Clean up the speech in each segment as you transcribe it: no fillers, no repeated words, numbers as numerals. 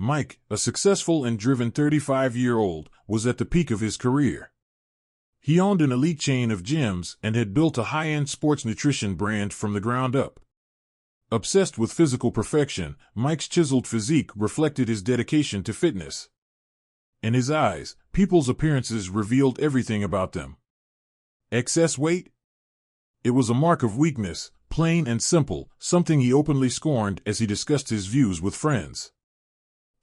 Mike, a successful and driven 35-year-old, was at the peak of his career. He owned an elite chain of gyms and had built a high-end sports nutrition brand from the ground up. Obsessed with physical perfection, Mike's chiseled physique reflected his dedication to fitness. In his eyes, people's appearances revealed everything about them. Excess weight? It was a mark of weakness, plain and simple, something he openly scorned as he discussed his views with friends.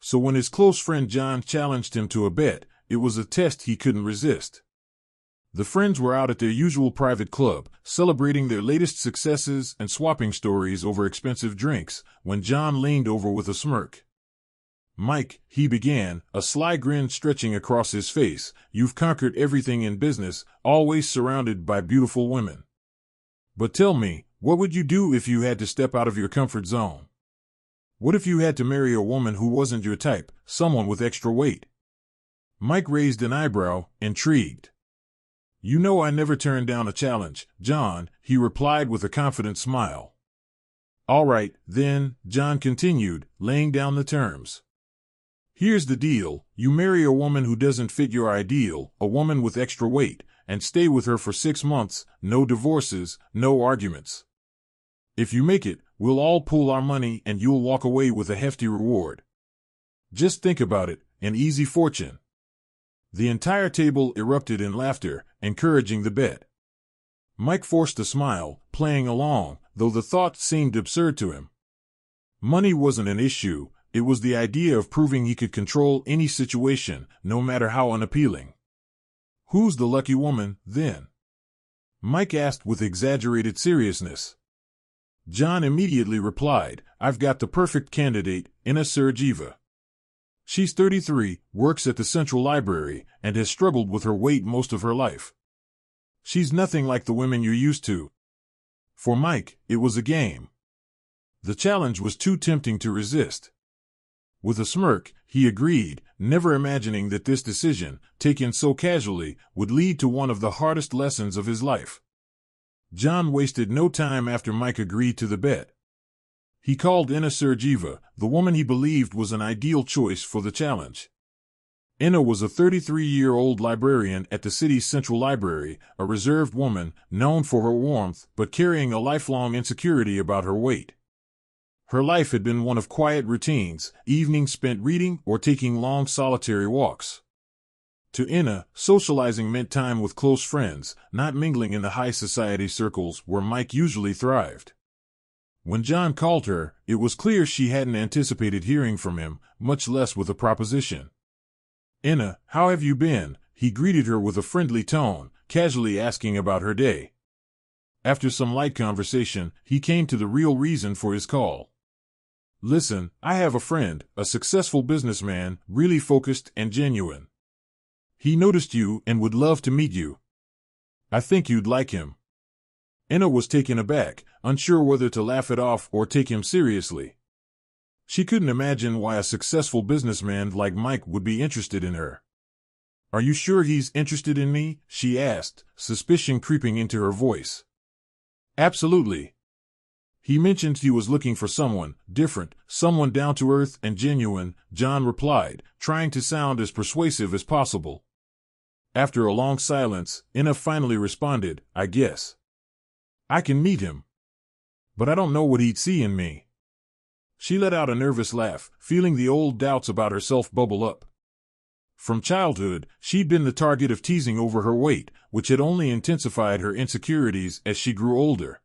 So when his close friend John challenged him to a bet, it was a test he couldn't resist. The friends were out at their usual private club, celebrating their latest successes and swapping stories over expensive drinks, when John leaned over with a smirk. "Mike," he began, a sly grin stretching across his face, "you've conquered everything in business, always surrounded by beautiful women. But tell me, what would you do if you had to step out of your comfort zone? What if you had to marry a woman who wasn't your type, someone with extra weight?" Mike raised an eyebrow, intrigued. "You know I never turn down a challenge, John," he replied with a confident smile. "All right, then," John continued, laying down the terms. "Here's the deal. You marry a woman who doesn't fit your ideal, a woman with extra weight, and stay with her for 6 months, no divorces, no arguments. If you make it, we'll all pool our money and you'll walk away with a hefty reward. Just think about it, an easy fortune." The entire table erupted in laughter, encouraging the bet. Mike forced a smile, playing along, though the thought seemed absurd to him. Money wasn't an issue, it was the idea of proving he could control any situation, no matter how unappealing. "Who's the lucky woman, then?" Mike asked with exaggerated seriousness. John immediately replied, "I've got the perfect candidate, Inna Sergeeva. She's 33, works at the Central Library, and has struggled with her weight most of her life. She's nothing like the women you're used to." For Mike, it was a game. The challenge was too tempting to resist. With a smirk, he agreed, never imagining that this decision, taken so casually, would lead to one of the hardest lessons of his life. John wasted no time after Mike agreed to the bet. He called Inna Sergeeva, the woman he believed was an ideal choice for the challenge. Inna was a 33-year-old librarian at the city's Central Library, a reserved woman, known for her warmth but carrying a lifelong insecurity about her weight. Her life had been one of quiet routines, evenings spent reading or taking long solitary walks. To Inna, socializing meant time with close friends, not mingling in the high society circles where Mike usually thrived. When John called her, it was clear she hadn't anticipated hearing from him, much less with a proposition. "Inna, how have you been?" he greeted her with a friendly tone, casually asking about her day. After some light conversation, he came to the real reason for his call. "Listen, I have a friend, a successful businessman, really focused and genuine. He noticed you and would love to meet you. I think you'd like him." Inna was taken aback, unsure whether to laugh it off or take him seriously. She couldn't imagine why a successful businessman like Mike would be interested in her. "Are you sure he's interested in me?" she asked, suspicion creeping into her voice. "Absolutely. He mentioned he was looking for someone different, someone down to earth and genuine," John replied, trying to sound as persuasive as possible. After a long silence, Inna finally responded, "I guess I can meet him. But I don't know what he'd see in me." She let out a nervous laugh, feeling the old doubts about herself bubble up. From childhood, she'd been the target of teasing over her weight, which had only intensified her insecurities as she grew older.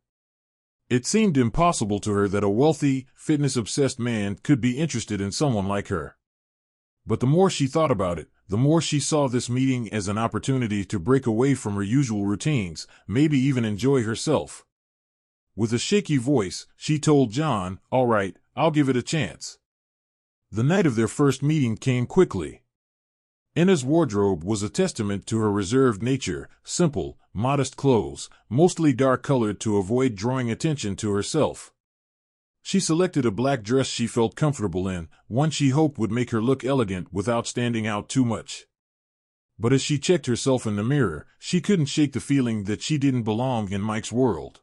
It seemed impossible to her that a wealthy, fitness-obsessed man could be interested in someone like her. But the more she thought about it, the more she saw this meeting as an opportunity to break away from her usual routines, maybe even enjoy herself. With a shaky voice, she told John, "All right, I'll give it a chance." The night of their first meeting came quickly. Inna's wardrobe was a testament to her reserved nature, simple, modest clothes, mostly dark-colored to avoid drawing attention to herself. She selected a black dress she felt comfortable in, one she hoped would make her look elegant without standing out too much. But as she checked herself in the mirror, she couldn't shake the feeling that she didn't belong in Mike's world.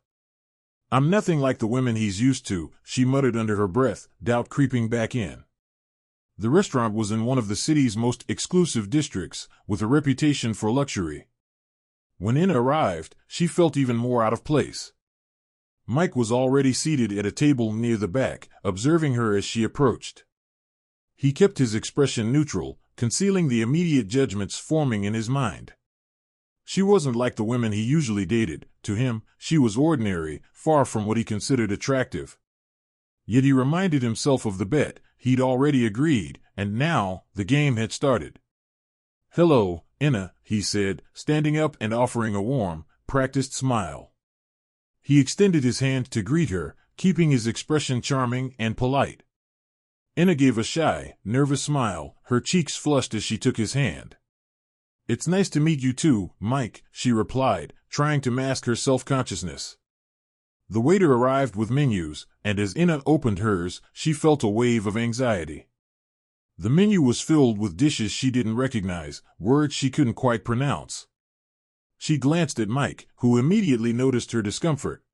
"I'm nothing like the women he's used to," she muttered under her breath, doubt creeping back in. The restaurant was in one of the city's most exclusive districts, with a reputation for luxury. When Inna arrived, she felt even more out of place. Mike was already seated at a table near the back, observing her as she approached. He kept his expression neutral, concealing the immediate judgments forming in his mind. She wasn't like the women he usually dated. To him, she was ordinary, far from what he considered attractive. Yet he reminded himself of the bet he'd already agreed, and now the game had started. "Hello, Inna," he said, standing up and offering a warm, practiced smile. He extended his hand to greet her, keeping his expression charming and polite. Inna gave a shy, nervous smile, her cheeks flushed as she took his hand. "It's nice to meet you too, Mike," she replied, trying to mask her self-consciousness. The waiter arrived with menus, and as Inna opened hers, she felt a wave of anxiety. The menu was filled with dishes she didn't recognize, words she couldn't quite pronounce. She glanced at Mike, who immediately noticed her discomfort.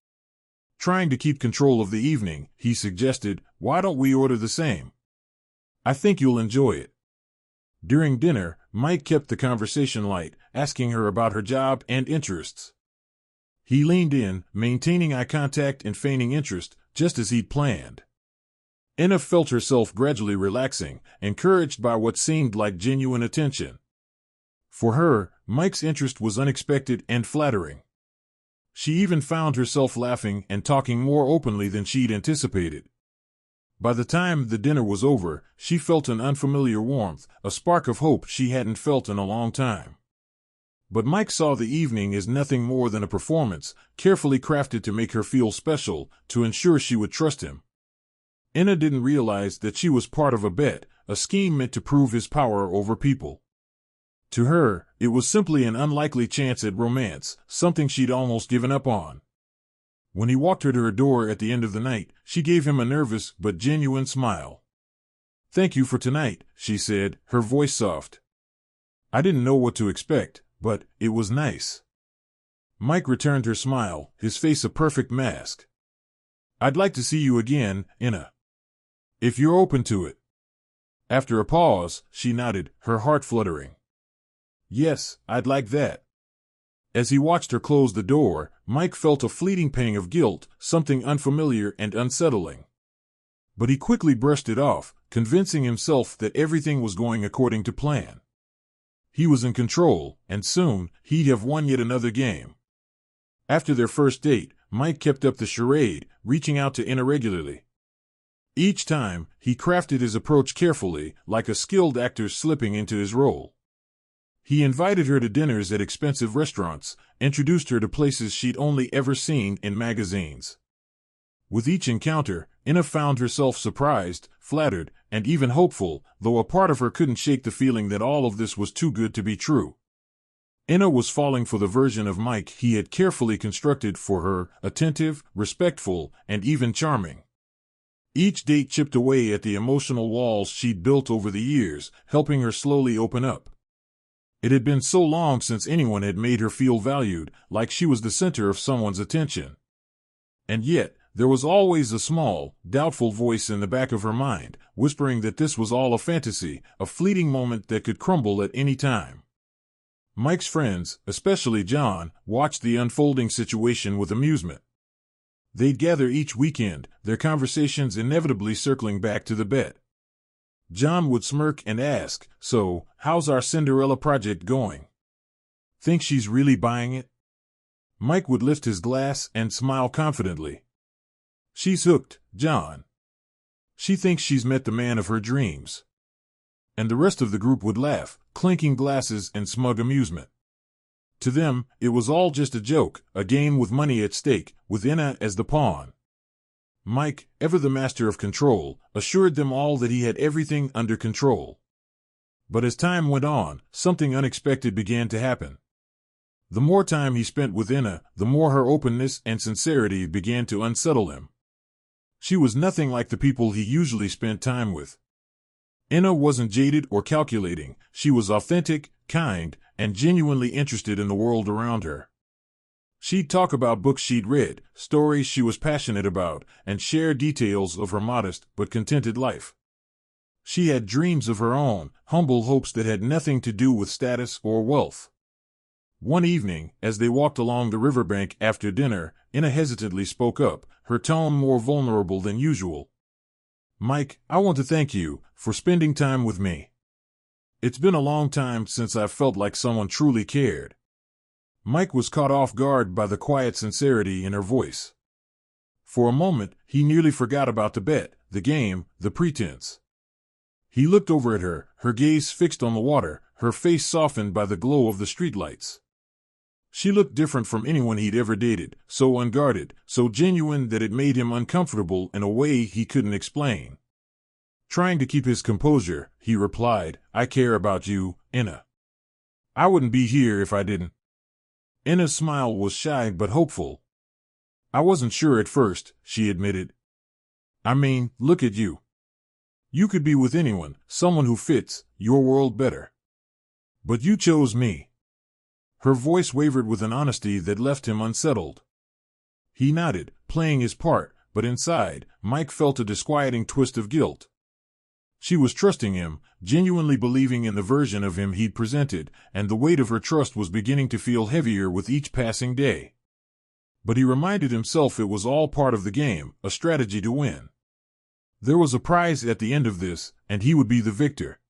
Trying to keep control of the evening, he suggested, "Why don't we order the same? I think you'll enjoy it." During dinner, Mike kept the conversation light, asking her about her job and interests. He leaned in, maintaining eye contact and feigning interest, just as he'd planned. Inna felt herself gradually relaxing, encouraged by what seemed like genuine attention. For her, Mike's interest was unexpected and flattering. She even found herself laughing and talking more openly than she'd anticipated. By the time the dinner was over, she felt an unfamiliar warmth, a spark of hope she hadn't felt in a long time. But Mike saw the evening as nothing more than a performance, carefully crafted to make her feel special, to ensure she would trust him. Inna didn't realize that she was part of a bet, a scheme meant to prove his power over people. To her, it was simply an unlikely chance at romance, something she'd almost given up on. When he walked her to her door at the end of the night, she gave him a nervous but genuine smile. "Thank you for tonight," she said, her voice soft. "I didn't know what to expect, but it was nice." Mike returned her smile, his face a perfect mask. "I'd like to see you again, Inna. If you're open to it." After a pause, she nodded, her heart fluttering. "Yes, I'd like that." As he watched her close the door, Mike felt a fleeting pang of guilt, something unfamiliar and unsettling. But he quickly brushed it off, convincing himself that everything was going according to plan. He was in control, and soon, he'd have won yet another game. After their first date, Mike kept up the charade, reaching out to Inna regularly. Each time, he crafted his approach carefully, like a skilled actor slipping into his role. He invited her to dinners at expensive restaurants, introduced her to places she'd only ever seen in magazines. With each encounter, Inna found herself surprised, flattered, and even hopeful, though a part of her couldn't shake the feeling that all of this was too good to be true. Inna was falling for the version of Mike he had carefully constructed for her, attentive, respectful, and even charming. Each date chipped away at the emotional walls she'd built over the years, helping her slowly open up. It had been so long since anyone had made her feel valued, like she was the center of someone's attention. And yet, there was always a small, doubtful voice in the back of her mind, whispering that this was all a fantasy, a fleeting moment that could crumble at any time. Mike's friends, especially John, watched the unfolding situation with amusement. They'd gather each weekend, their conversations inevitably circling back to the bet. John would smirk and ask, "So, how's our Cinderella project going? Think she's really buying it?" Mike would lift his glass and smile confidently. "She's hooked, John. She thinks she's met the man of her dreams." And the rest of the group would laugh, clinking glasses in smug amusement. To them, it was all just a joke, a game with money at stake, with Inna as the pawn. Mike, ever the master of control, assured them all that he had everything under control. But as time went on, something unexpected began to happen. The more time he spent with Inna, the more her openness and sincerity began to unsettle him. She was nothing like the people he usually spent time with. Inna wasn't jaded or calculating, she was authentic, kind, and genuinely interested in the world around her. She'd talk about books she'd read, stories she was passionate about, and share details of her modest but contented life. She had dreams of her own, humble hopes that had nothing to do with status or wealth. One evening, as they walked along the riverbank after dinner, Ina hesitantly spoke up, her tone more vulnerable than usual. "Mike, I want to thank you for spending time with me. It's been a long time since I've felt like someone truly cared." Mike was caught off guard by the quiet sincerity in her voice. For a moment, he nearly forgot about the bet, the game, the pretense. He looked over at her, her gaze fixed on the water, her face softened by the glow of the streetlights. She looked different from anyone he'd ever dated, so unguarded, so genuine that it made him uncomfortable in a way he couldn't explain. Trying to keep his composure, he replied, "I care about you, Ina. I wouldn't be here if I didn't." Ina's smile was shy but hopeful. "I wasn't sure at first," she admitted. "I mean, look at you. You could be with anyone, someone who fits your world better. But you chose me." Her voice wavered with an honesty that left him unsettled. He nodded, playing his part, but inside, Mike felt a disquieting twist of guilt. She was trusting him, genuinely believing in the version of him he'd presented, and the weight of her trust was beginning to feel heavier with each passing day. But he reminded himself it was all part of the game, a strategy to win. There was a prize at the end of this, and he would be the victor.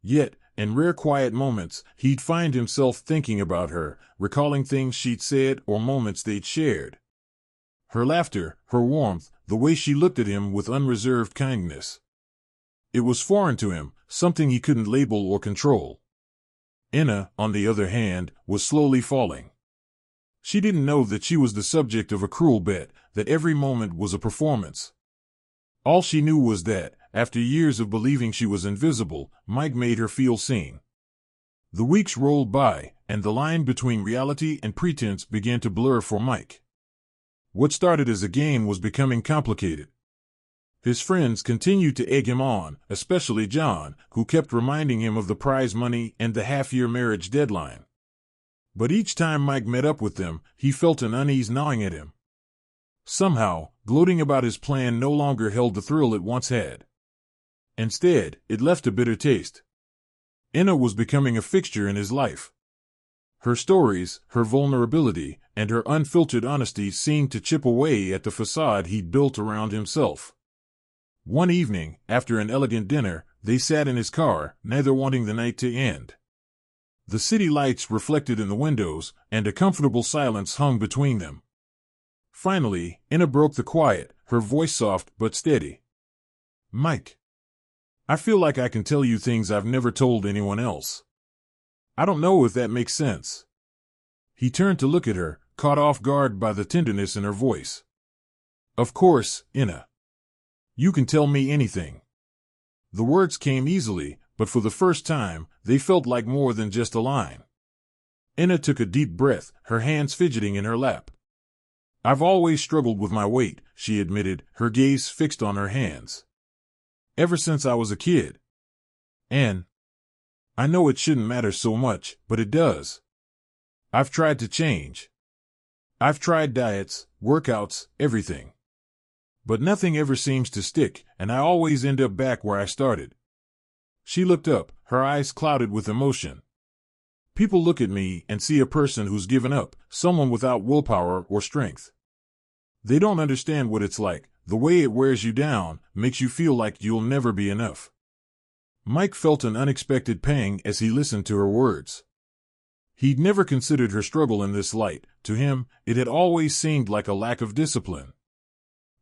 Yet, in rare quiet moments, he'd find himself thinking about her, recalling things she'd said or moments they'd shared. Her laughter, her warmth, the way she looked at him with unreserved kindness. It was foreign to him, something he couldn't label or control. Ina, on the other hand, was slowly falling. She didn't know that she was the subject of a cruel bet, that every moment was a performance. All she knew was that, after years of believing she was invisible, Mike made her feel seen. The weeks rolled by, and the line between reality and pretense began to blur for Mike. What started as a game was becoming complicated. His friends continued to egg him on, especially John, who kept reminding him of the prize money and the half-year marriage deadline. But each time Mike met up with them, he felt an unease gnawing at him. Somehow, gloating about his plan no longer held the thrill it once had. Instead, it left a bitter taste. Ina was becoming a fixture in his life. Her stories, her vulnerability, and her unfiltered honesty seemed to chip away at the facade he'd built around himself. One evening, after an elegant dinner, they sat in his car, neither wanting the night to end. The city lights reflected in the windows, and a comfortable silence hung between them. Finally, Ina broke the quiet, her voice soft but steady. "Mike, I feel like I can tell you things I've never told anyone else. I don't know if that makes sense." He turned to look at her, caught off guard by the tenderness in her voice. "Of course, Ina. You can tell me anything." The words came easily, but for the first time, they felt like more than just a line. Ina took a deep breath, her hands fidgeting in her lap. "I've always struggled with my weight," she admitted, her gaze fixed on her hands. "Ever since I was a kid. And I know it shouldn't matter so much, but it does. I've tried to change. I've tried diets, workouts, everything. But nothing ever seems to stick, and I always end up back where I started." She looked up, her eyes clouded with emotion. "People look at me and see a person who's given up, someone without willpower or strength. They don't understand what it's like, the way it wears you down, makes you feel like you'll never be enough." Mike felt an unexpected pang as he listened to her words. He'd never considered her struggle in this light. To him, it had always seemed like a lack of discipline.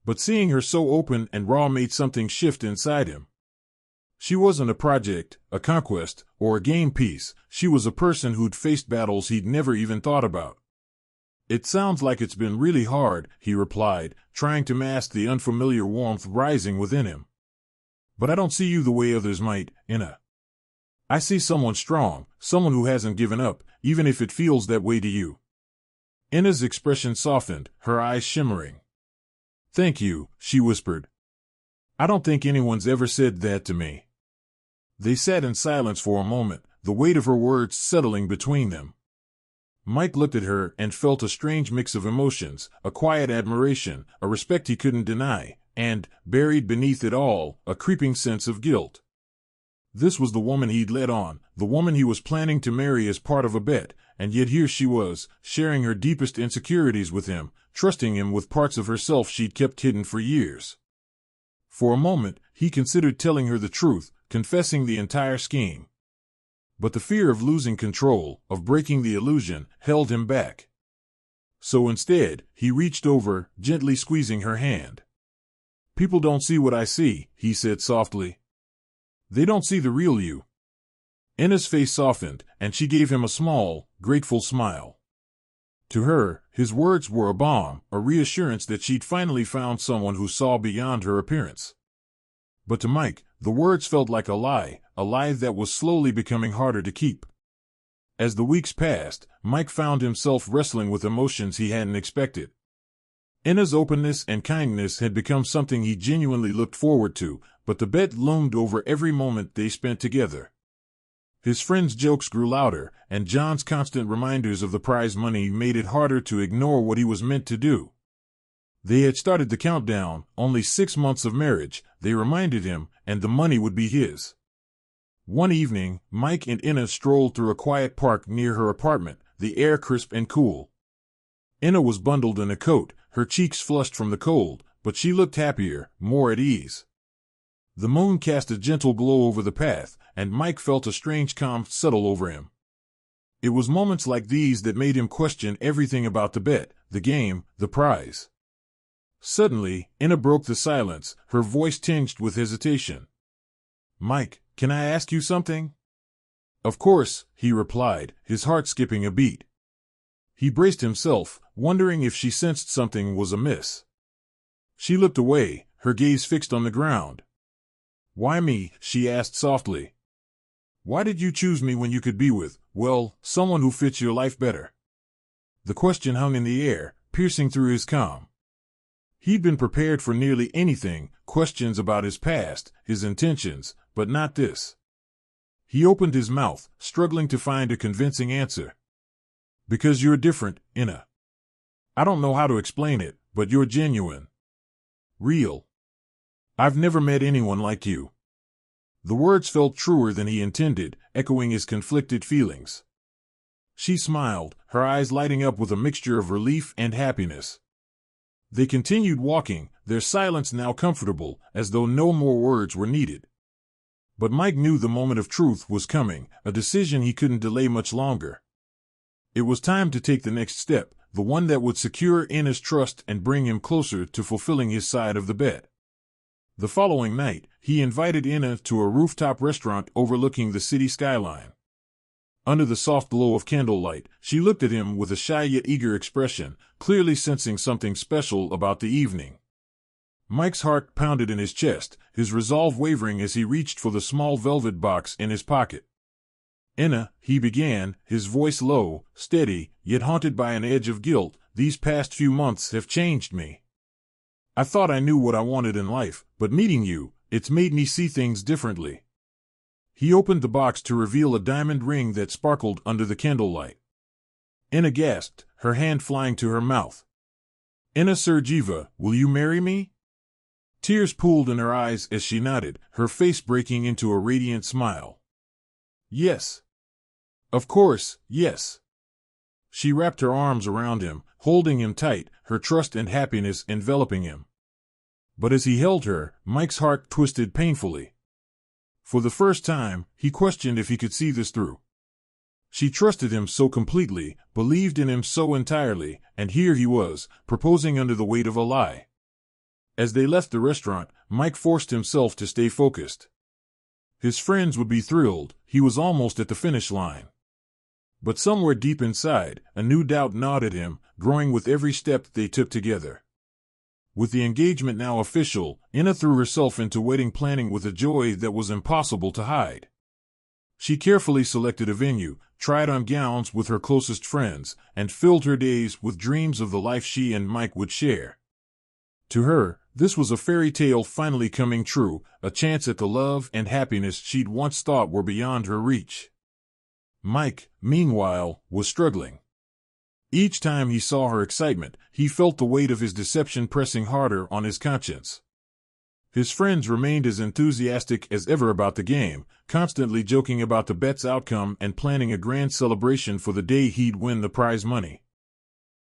But seeing her so open and raw made something shift inside him. She wasn't a project, a conquest, or a game piece. She was a person who'd faced battles he'd never even thought about. "It sounds like it's been really hard," he replied, trying to mask the unfamiliar warmth rising within him. "But I don't see you the way others might, Ina. I see someone strong, someone who hasn't given up, even if it feels that way to you." Ina's expression softened, her eyes shimmering. "Thank you," she whispered. "I don't think anyone's ever said that to me." They sat in silence for a moment, the weight of her words settling between them. Mike looked at her and felt a strange mix of emotions, a quiet admiration, a respect he couldn't deny, and, buried beneath it all, a creeping sense of guilt. This was the woman he'd led on, the woman he was planning to marry as part of a bet, and yet here she was, sharing her deepest insecurities with him, trusting him with parts of herself she'd kept hidden for years. For a moment, he considered telling her the truth, confessing the entire scheme. But the fear of losing control, of breaking the illusion, held him back. So instead, he reached over, gently squeezing her hand. "People don't see what I see," he said softly. "They don't see the real you." Enna's face softened, and she gave him a small, grateful smile. To her, his words were a balm, a reassurance that she'd finally found someone who saw beyond her appearance. But to Mike, the words felt like a lie that was slowly becoming harder to keep. As the weeks passed, Mike found himself wrestling with emotions he hadn't expected. Enna's openness and kindness had become something he genuinely looked forward to, but the bet loomed over every moment they spent together. His friends' jokes grew louder, and John's constant reminders of the prize money made it harder to ignore what he was meant to do. They had started the countdown, only 6 months of marriage, they reminded him, and the money would be his. One evening, Mike and Enna strolled through a quiet park near her apartment, the air crisp and cool. Enna was bundled in a coat, her cheeks flushed from the cold, but she looked happier, more at ease. The moon cast a gentle glow over the path, and Mike felt a strange calm settle over him. It was moments like these that made him question everything about the bet, the game, the prize. Suddenly, Enna broke the silence, her voice tinged with hesitation. "Mike, can I ask you something?" "Of course," he replied, his heart skipping a beat. He braced himself, wondering if she sensed something was amiss. She looked away, her gaze fixed on the ground. "Why me?" she asked softly. "Why did you choose me when you could be with, well, someone who fits your life better?" The question hung in the air, piercing through his calm. He'd been prepared for nearly anything, questions about his past, his intentions, but not this. He opened his mouth, struggling to find a convincing answer. "Because you're different, Enna. I don't know how to explain it, but you're genuine. Real. I've never met anyone like you." The words felt truer than he intended, echoing his conflicted feelings. She smiled, her eyes lighting up with a mixture of relief and happiness. They continued walking, their silence now comfortable, as though no more words were needed. But Mike knew the moment of truth was coming, a decision he couldn't delay much longer. It was time to take the next step, the one that would secure Enna's trust and bring him closer to fulfilling his side of the bet. The following night, he invited Enna to a rooftop restaurant overlooking the city skyline. Under the soft glow of candlelight, she looked at him with a shy yet eager expression, clearly sensing something special about the evening. Mike's heart pounded in his chest, his resolve wavering as he reached for the small velvet box in his pocket. "Enna," he began, his voice low, steady, yet haunted by an edge of guilt, "these past few months have changed me. I thought I knew what I wanted in life, but meeting you, it's made me see things differently." He opened the box to reveal a diamond ring that sparkled under the candlelight. Enna gasped, her hand flying to her mouth. "Enna Sergeeva, will you marry me?" Tears pooled in her eyes as she nodded, her face breaking into a radiant smile. "Yes. Of course, yes." She wrapped her arms around him, holding him tight, her trust and happiness enveloping him. But as he held her, Mike's heart twisted painfully. For the first time, he questioned if he could see this through. She trusted him so completely, believed in him so entirely, and here he was, proposing under the weight of a lie. As they left the restaurant, Mike forced himself to stay focused. His friends would be thrilled, he was almost at the finish line. But somewhere deep inside, a new doubt gnawed at him, growing with every step they took together. With the engagement now official, Enna threw herself into wedding planning with a joy that was impossible to hide. She carefully selected a venue, tried on gowns with her closest friends, and filled her days with dreams of the life she and Mike would share. To her, this was a fairy tale finally coming true, a chance at the love and happiness she'd once thought were beyond her reach. Mike, meanwhile, was struggling. Each time he saw her excitement, he felt the weight of his deception pressing harder on his conscience. His friends remained as enthusiastic as ever about the game, constantly joking about the bet's outcome and planning a grand celebration for the day he'd win the prize money.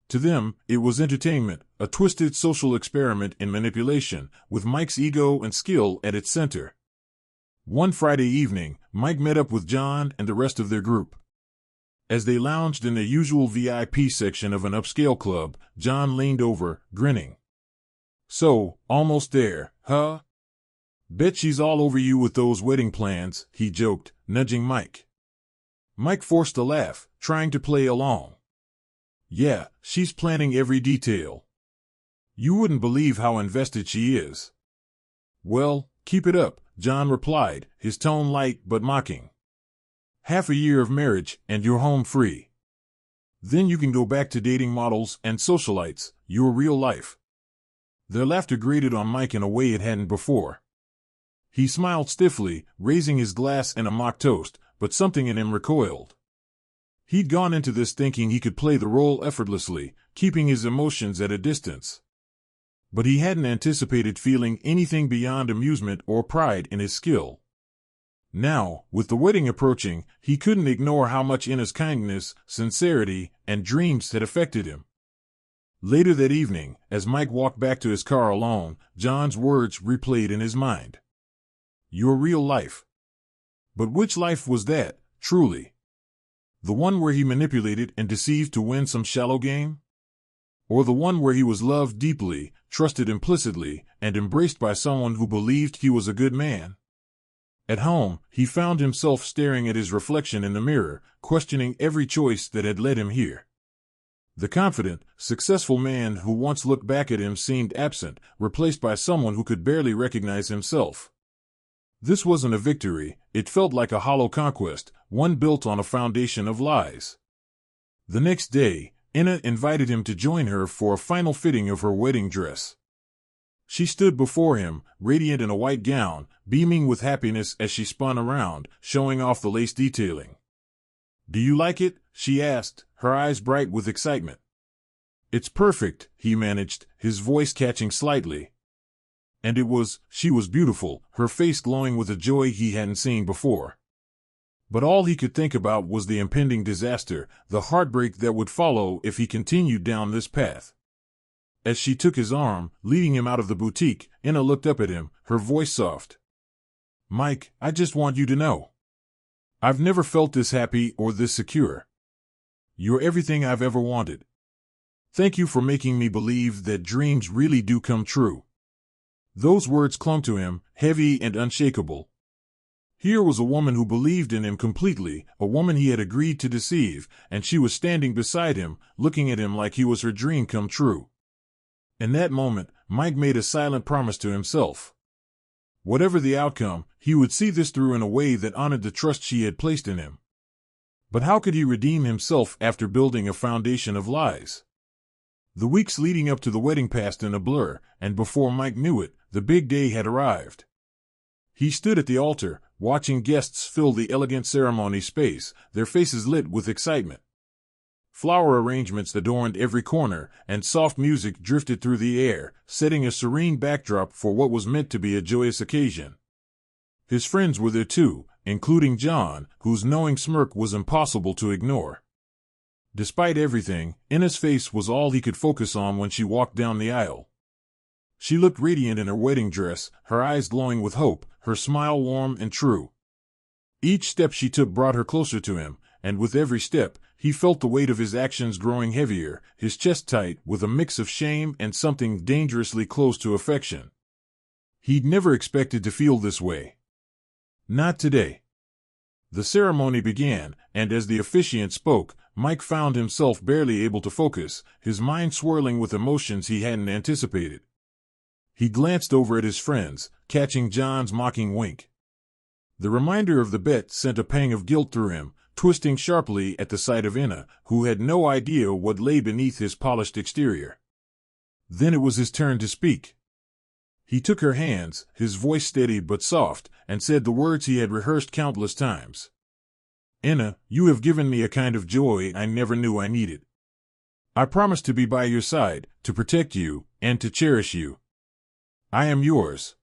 To them, it was entertainment, a twisted social experiment in manipulation, with Mike's ego and skill at its center. One Friday evening, Mike met up with John and the rest of their group. As they lounged in the usual VIP section of an upscale club, John leaned over, grinning. "So, almost there, huh? Bet she's all over you with those wedding plans," he joked, nudging Mike. Mike forced a laugh, trying to play along. "Yeah, she's planning every detail. You wouldn't believe how invested she is." "Well, keep it up," John replied, his tone light but mocking. "Half a year of marriage, and you're home free. Then you can go back to dating models and socialites, your real life." Their laughter grated on Mike in a way it hadn't before. He smiled stiffly, raising his glass in a mock toast, but something in him recoiled. He'd gone into this thinking he could play the role effortlessly, keeping his emotions at a distance. But he hadn't anticipated feeling anything beyond amusement or pride in his skill. Now, with the wedding approaching, he couldn't ignore how much Ina's kindness, sincerity, and dreams had affected him. Later that evening, as Mike walked back to his car alone, John's words replayed in his mind. "Your real life." But which life was that, truly? The one where he manipulated and deceived to win some shallow game? Or the one where he was loved deeply, trusted implicitly, and embraced by someone who believed he was a good man? At home, he found himself staring at his reflection in the mirror, questioning every choice that had led him here. The confident, successful man who once looked back at him seemed absent, replaced by someone who could barely recognize himself. This wasn't a victory, it felt like a hollow conquest, one built on a foundation of lies. The next day, Ina invited him to join her for a final fitting of her wedding dress. She stood before him, radiant in a white gown, beaming with happiness as she spun around, showing off the lace detailing. "Do you like it?" she asked, her eyes bright with excitement. "It's perfect," he managed, his voice catching slightly. And she was beautiful, her face glowing with a joy he hadn't seen before. But all he could think about was the impending disaster, the heartbreak that would follow if he continued down this path. As she took his arm, leading him out of the boutique, Ina looked up at him, her voice soft. "Mike, I just want you to know. I've never felt this happy or this secure. You're everything I've ever wanted. Thank you for making me believe that dreams really do come true." Those words clung to him, heavy and unshakable. Here was a woman who believed in him completely, a woman he had agreed to deceive, and she was standing beside him, looking at him like he was her dream come true. In that moment, Mike made a silent promise to himself. Whatever the outcome, he would see this through in a way that honored the trust she had placed in him. But how could he redeem himself after building a foundation of lies? The weeks leading up to the wedding passed in a blur, and before Mike knew it, the big day had arrived. He stood at the altar, watching guests fill the elegant ceremony space, their faces lit with excitement. Flower arrangements adorned every corner, and soft music drifted through the air, setting a serene backdrop for what was meant to be a joyous occasion. His friends were there too, including John, whose knowing smirk was impossible to ignore. Despite everything, Ina's face was all he could focus on when she walked down the aisle. She looked radiant in her wedding dress, her eyes glowing with hope, her smile warm and true. Each step she took brought her closer to him, and with every step, he felt the weight of his actions growing heavier, his chest tight with a mix of shame and something dangerously close to affection. He'd never expected to feel this way. Not today. The ceremony began, and as the officiant spoke, Mike found himself barely able to focus, his mind swirling with emotions he hadn't anticipated. He glanced over at his friends, catching John's mocking wink. The reminder of the bet sent a pang of guilt through him, twisting sharply at the sight of Ina, who had no idea what lay beneath his polished exterior. Then it was his turn to speak. He took her hands, his voice steady but soft, and said the words he had rehearsed countless times. "Ina, you have given me a kind of joy I never knew I needed. I promise to be by your side, to protect you, and to cherish you. I am yours.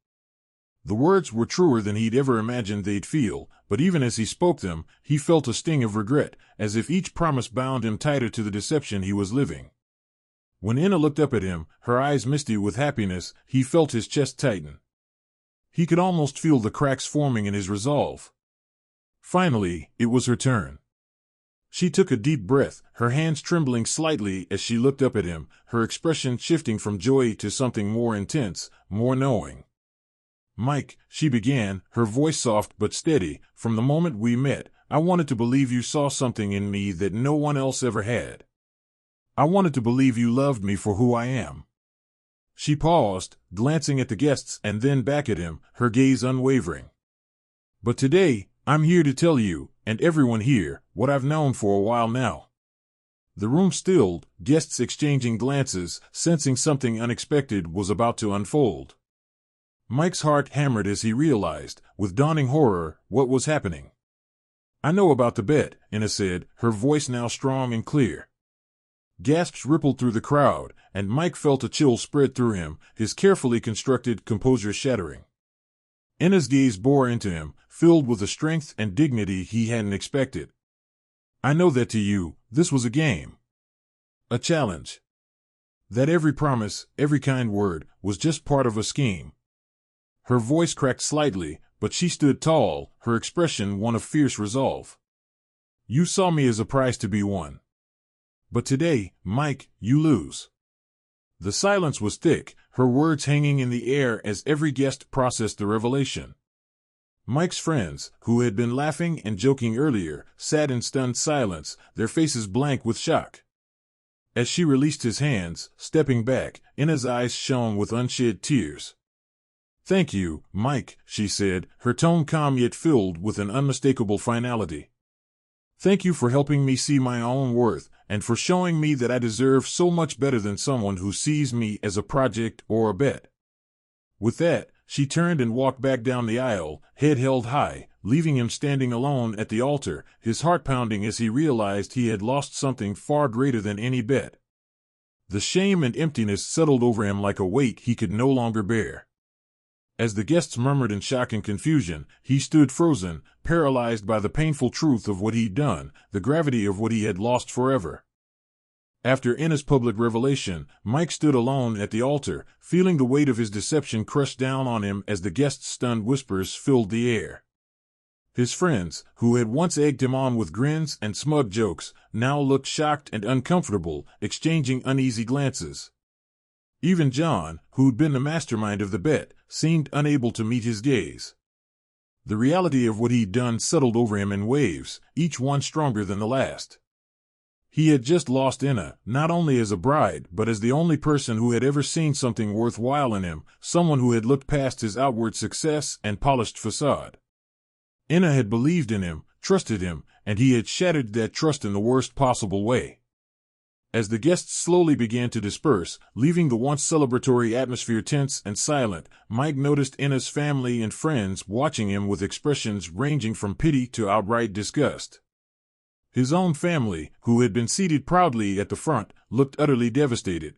The words were truer than he'd ever imagined they'd feel, but even as he spoke them, he felt a sting of regret, as if each promise bound him tighter to the deception he was living. When Inna looked up at him, her eyes misty with happiness, he felt his chest tighten. He could almost feel the cracks forming in his resolve. Finally, it was her turn. She took a deep breath, her hands trembling slightly as she looked up at him, her expression shifting from joy to something more intense, more knowing. "Mike," she began, her voice soft but steady, "from the moment we met, I wanted to believe you saw something in me that no one else ever had. I wanted to believe you loved me for who I am." She paused, glancing at the guests and then back at him, her gaze unwavering. "But today, I'm here to tell you, and everyone here, what I've known for a while now." The room stilled, guests exchanging glances, sensing something unexpected was about to unfold. Mike's heart hammered as he realized, with dawning horror, what was happening. "I know about the bet," Inna said, her voice now strong and clear. Gasps rippled through the crowd, and Mike felt a chill spread through him, his carefully constructed composure shattering. Inna's gaze bore into him, filled with a strength and dignity he hadn't expected. "I know that to you, this was a game. A challenge. That every promise, every kind word, was just part of a scheme." Her voice cracked slightly, but she stood tall, her expression one of fierce resolve. "You saw me as a prize to be won. But today, Mike, you lose." The silence was thick, her words hanging in the air as every guest processed the revelation. Mike's friends, who had been laughing and joking earlier, sat in stunned silence, their faces blank with shock. As she released his hands, stepping back, Inna's eyes shone with unshed tears. "Thank you, Mike," she said, her tone calm yet filled with an unmistakable finality. "Thank you for helping me see my own worth, and for showing me that I deserve so much better than someone who sees me as a project or a bet." With that, she turned and walked back down the aisle, head held high, leaving him standing alone at the altar, his heart pounding as he realized he had lost something far greater than any bet. The shame and emptiness settled over him like a weight he could no longer bear. As the guests murmured in shock and confusion, he stood frozen, paralyzed by the painful truth of what he'd done, the gravity of what he had lost forever. After Inna's public revelation, Mike stood alone at the altar, feeling the weight of his deception crush down on him as the guests' stunned whispers filled the air. His friends, who had once egged him on with grins and smug jokes, now looked shocked and uncomfortable, exchanging uneasy glances. Even John, who'd been the mastermind of the bet, seemed unable to meet his gaze. The reality of what he'd done settled over him in waves, each one stronger than the last. He had just lost Inna, not only as a bride, but as the only person who had ever seen something worthwhile in him, someone who had looked past his outward success and polished facade. Inna had believed in him, trusted him, and he had shattered that trust in the worst possible way. As the guests slowly began to disperse, leaving the once celebratory atmosphere tense and silent, Mike noticed Inna's family and friends watching him with expressions ranging from pity to outright disgust. His own family, who had been seated proudly at the front, looked utterly devastated.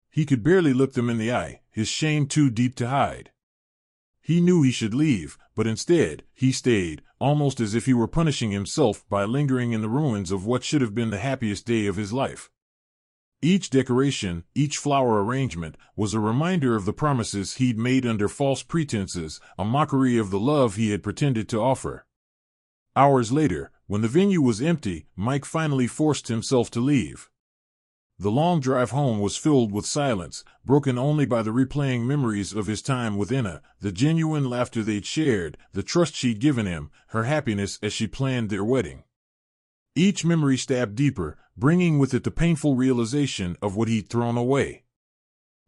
He could barely look them in the eye, his shame too deep to hide. He knew he should leave, but instead, he stayed, almost as if he were punishing himself by lingering in the ruins of what should have been the happiest day of his life. Each decoration, each flower arrangement, was a reminder of the promises he'd made under false pretenses, a mockery of the love he had pretended to offer. Hours later, when the venue was empty, Mike finally forced himself to leave. The long drive home was filled with silence, broken only by the replaying memories of his time with Inna, the genuine laughter they'd shared, the trust she'd given him, her happiness as she planned their wedding. Each memory stabbed deeper, bringing with it the painful realization of what he'd thrown away.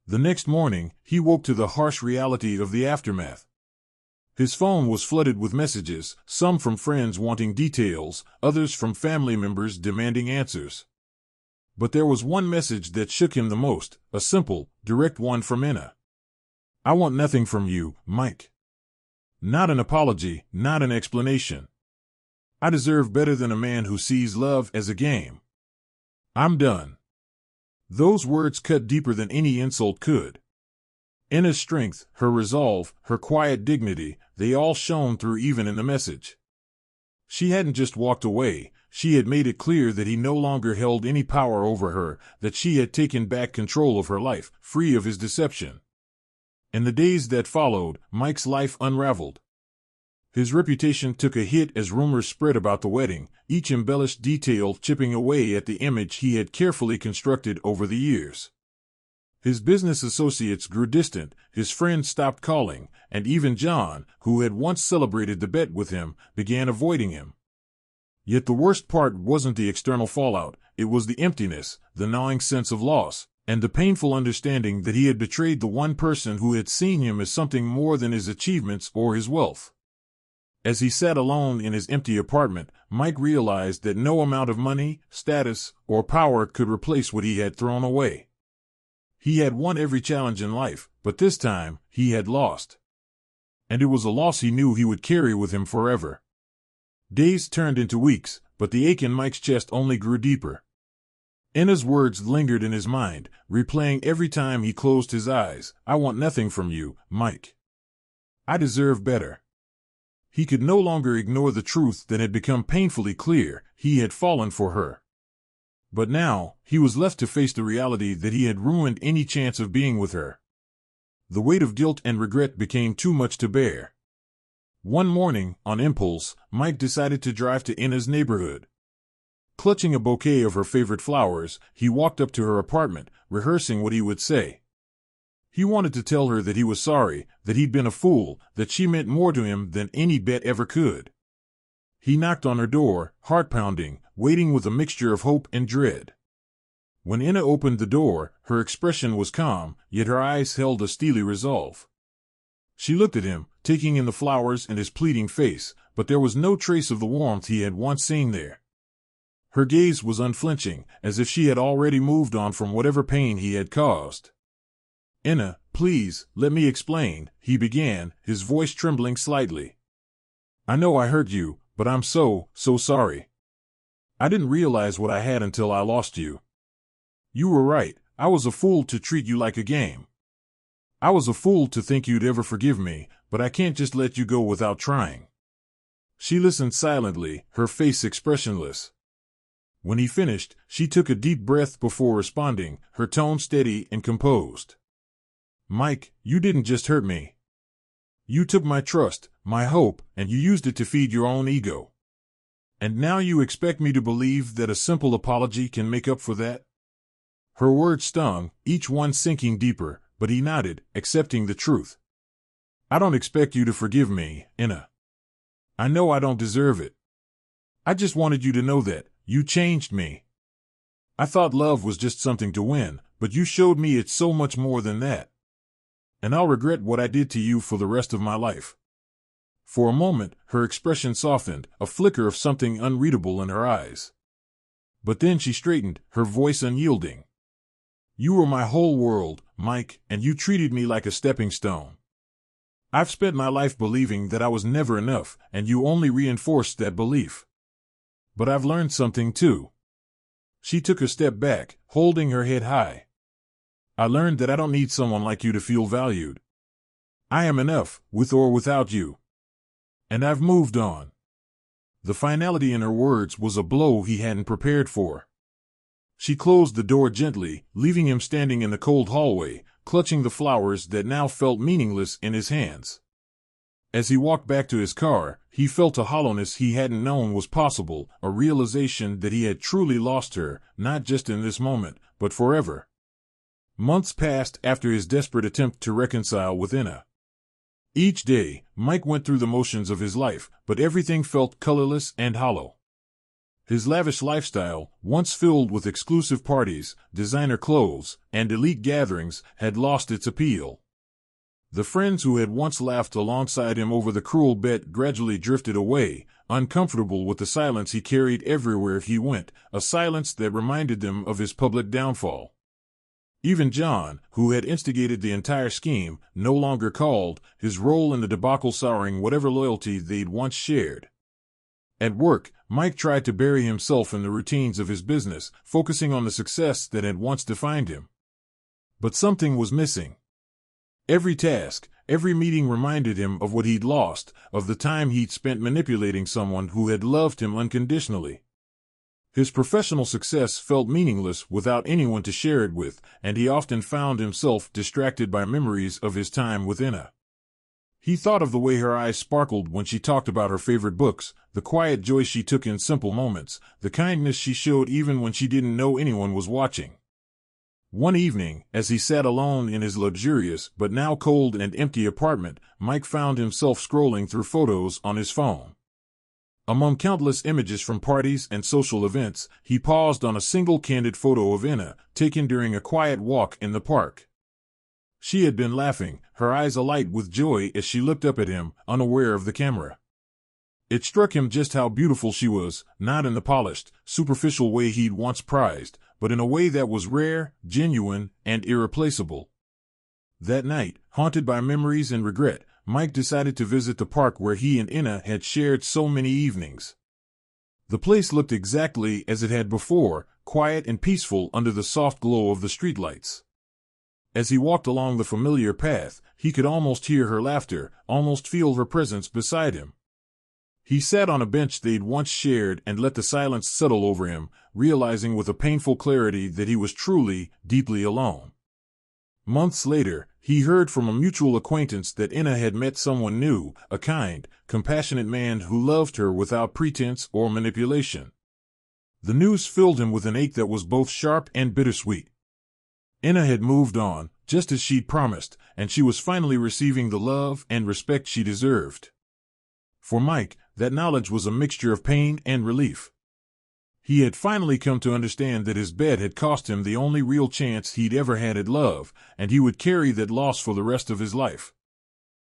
The next morning, he woke to the harsh reality of the aftermath. His phone was flooded with messages, some from friends wanting details, others from family members demanding answers. But there was one message that shook him the most, a simple, direct one from Inna. "I want nothing from you, Mike. Not an apology, not an explanation. I deserve better than a man who sees love as a game. I'm done." Those words cut deeper than any insult could. Ina's strength, her resolve, her quiet dignity, they all shone through even in the message. She hadn't just walked away, she had made it clear that he no longer held any power over her, that she had taken back control of her life, free of his deception. In the days that followed, Mike's life unraveled. His reputation took a hit as rumors spread about the wedding, each embellished detail chipping away at the image he had carefully constructed over the years. His business associates grew distant, his friends stopped calling, and even John, who had once celebrated the bet with him, began avoiding him. Yet the worst part wasn't the external fallout, it was the emptiness, the gnawing sense of loss, and the painful understanding that he had betrayed the one person who had seen him as something more than his achievements or his wealth. As he sat alone in his empty apartment, Mike realized that no amount of money, status, or power could replace what he had thrown away. He had won every challenge in life, but this time, he had lost. And it was a loss he knew he would carry with him forever. Days turned into weeks, but the ache in Mike's chest only grew deeper. Ina's words lingered in his mind, replaying every time he closed his eyes. I want nothing from you, Mike. I deserve better. He could no longer ignore the truth that had become painfully clear. He had fallen for her. But now, he was left to face the reality that he had ruined any chance of being with her. The weight of guilt and regret became too much to bear. One morning, on impulse, Mike decided to drive to Ina's neighborhood. Clutching a bouquet of her favorite flowers, he walked up to her apartment, rehearsing what he would say. He wanted to tell her that he was sorry, that he'd been a fool, that she meant more to him than any bet ever could. He knocked on her door, heart-pounding, waiting with a mixture of hope and dread. When Ina opened the door, her expression was calm, yet her eyes held a steely resolve. She looked at him, taking in the flowers and his pleading face, but there was no trace of the warmth he had once seen there. Her gaze was unflinching, as if she had already moved on from whatever pain he had caused. Ina, please, let me explain, he began, his voice trembling slightly. I know I hurt you, but I'm so sorry. I didn't realize what I had until I lost you. You were right, I was a fool to treat you like a game. I was a fool to think you'd ever forgive me, but I can't just let you go without trying. She listened silently, her face expressionless. When he finished, she took a deep breath before responding, her tone steady and composed. Mike, you didn't just hurt me. You took my trust, my hope, and you used it to feed your own ego. And now you expect me to believe that a simple apology can make up for that? Her words stung, each one sinking deeper, but he nodded, accepting the truth. I don't expect you to forgive me, Ina. I know I don't deserve it. I just wanted you to know that you changed me. I thought love was just something to win, but you showed me it's so much more than that. And I'll regret what I did to you for the rest of my life. For a moment, her expression softened, a flicker of something unreadable in her eyes. But then she straightened, her voice unyielding. You were my whole world, Mike, and you treated me like a stepping stone. I've spent my life believing that I was never enough, and you only reinforced that belief. But I've learned something too. She took a step back, holding her head high. I learned that I don't need someone like you to feel valued. I am enough, with or without you. And I've moved on. The finality in her words was a blow he hadn't prepared for. She closed the door gently, leaving him standing in the cold hallway, clutching the flowers that now felt meaningless in his hands. As he walked back to his car, he felt a hollowness he hadn't known was possible, a realization that he had truly lost her, not just in this moment, but forever. Months passed after his desperate attempt to reconcile with Ina. Each day, Mike went through the motions of his life, but everything felt colorless and hollow. His lavish lifestyle, once filled with exclusive parties, designer clothes, and elite gatherings, had lost its appeal. The friends who had once laughed alongside him over the cruel bet gradually drifted away, uncomfortable with the silence he carried everywhere he went, a silence that reminded them of his public downfall. Even John, who had instigated the entire scheme, no longer called, his role in the debacle souring whatever loyalty they'd once shared. At work, Mike tried to bury himself in the routines of his business, focusing on the success that had once defined him. But something was missing. Every task, every meeting reminded him of what he'd lost, of the time he'd spent manipulating someone who had loved him unconditionally. His professional success felt meaningless without anyone to share it with, and he often found himself distracted by memories of his time with Inna. He thought of the way her eyes sparkled when she talked about her favorite books, the quiet joy she took in simple moments, the kindness she showed even when she didn't know anyone was watching. One evening, as he sat alone in his luxurious but now cold and empty apartment, Mike found himself scrolling through photos on his phone. Among countless images from parties and social events, he paused on a single candid photo of Inna, taken during a quiet walk in the park. She had been laughing, her eyes alight with joy as she looked up at him, unaware of the camera. It struck him just how beautiful she was, not in the polished, superficial way he'd once prized, but in a way that was rare, genuine, and irreplaceable. That night, haunted by memories and regret, Mike decided to visit the park where he and Inna had shared so many evenings. The place looked exactly as it had before, quiet and peaceful under the soft glow of the streetlights. As he walked along the familiar path, he could almost hear her laughter, almost feel her presence beside him. He sat on a bench they'd once shared and let the silence settle over him, realizing with a painful clarity that he was truly, deeply alone. Months later, he heard from a mutual acquaintance that Inna had met someone new, a kind, compassionate man who loved her without pretense or manipulation. The news filled him with an ache that was both sharp and bittersweet. Inna had moved on, just as she'd promised, and she was finally receiving the love and respect she deserved. For Mike, that knowledge was a mixture of pain and relief. He had finally come to understand that his bed had cost him the only real chance he'd ever had at love, and he would carry that loss for the rest of his life.